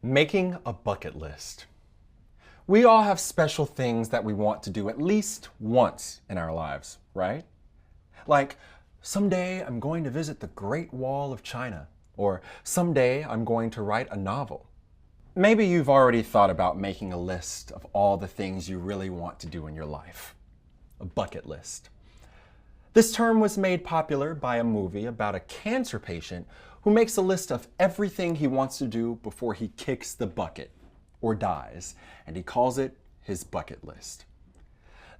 Making a bucket list. We all have special things that we want to do at least once in our lives, right? Like, someday I'm going to visit the Great Wall of China, or someday I'm going to write a novel. Maybe you've already thought about making a list of all the things you really want to do in your life. A bucket list. This term was made popular by a movie about a cancer patient who makes a list of everything he wants to do before he kicks the bucket or dies, and he calls it his bucket list.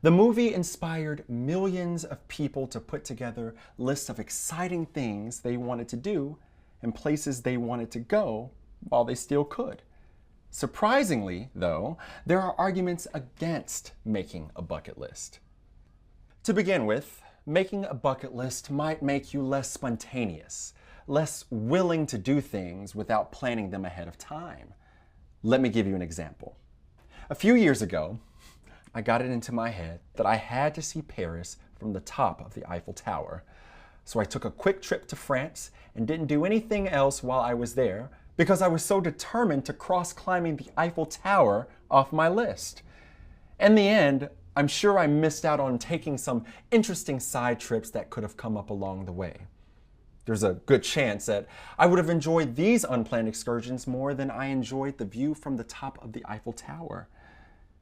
The movie inspired millions of people to put together lists of exciting things they wanted to do and places they wanted to go while they still could. Surprisingly, though, there are arguments against making a bucket list. To begin with, making a bucket list might make you less spontaneous, less willing to do things without planning them ahead of time. Let me give you an example. A few years ago, I got it into my head that I had to see Paris from the top of the Eiffel Tower. So I took a quick trip to France and didn't do anything else while I was there because I was so determined to cross climbing the Eiffel Tower off my list. In the end, I'm sure I missed out on taking some interesting side trips that could have come up along the way. There's a good chance that I would have enjoyed these unplanned excursions more than I enjoyed the view from the top of the Eiffel Tower.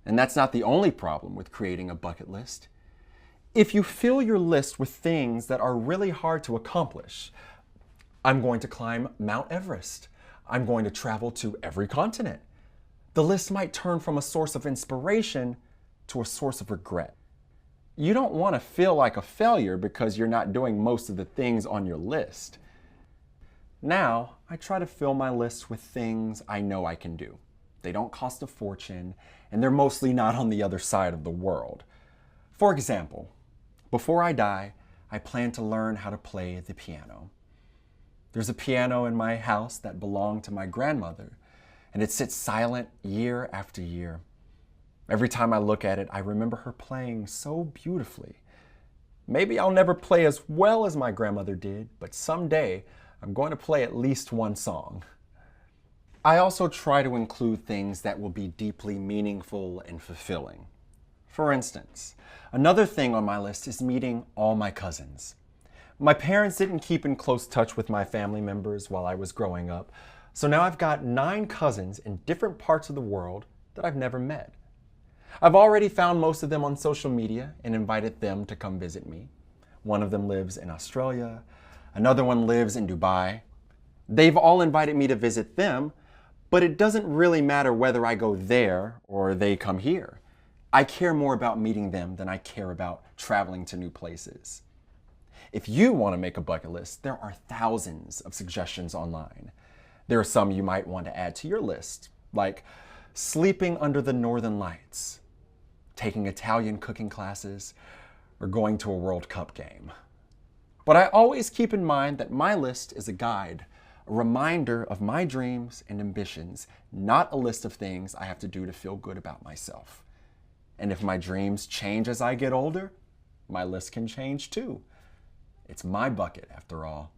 And that's not the only problem with creating a bucket list. If you fill your list with things that are really hard to accomplish, I'm going to climb Mount Everest. I'm going to travel to every continent. The list might turn from a source of inspiration to a source of regret. You don't want to feel like a failure because you're not doing most of the things on your list. Now, I try to fill my list with things I know I can do. They don't cost a fortune, and they're mostly not on the other side of the world. For example, before I die, I plan to learn how to play the piano. There's a piano in my house that belonged to my grandmother, and it sits silent year after year. Every time I look at it, I remember her playing so beautifully. Maybe I'll never play as well as my grandmother did, but someday I'm going to play at least one song. I also try to include things that will be deeply meaningful and fulfilling. For instance, another thing on my list is meeting all my cousins. My parents didn't keep in close touch with my family members while I was growing up, so now I've got 9 cousins in different parts of the world that I've never met. I've already found most of them on social media and invited them to come visit me. One of them lives in Australia, another one lives in Dubai. They've all invited me to visit them, but it doesn't really matter whether I go there or they come here. I care more about meeting them than I care about traveling to new places. If you want to make a bucket list, there are thousands of suggestions online. There are some you might want to add to your list, like sleeping under the northern lights, taking Italian cooking classes, or going to a World Cup game. But I always keep in mind that my list is a guide, a reminder of my dreams and ambitions, not a list of things I have to do to feel good about myself. And if my dreams change as I get older, my list can change too. It's my bucket after all.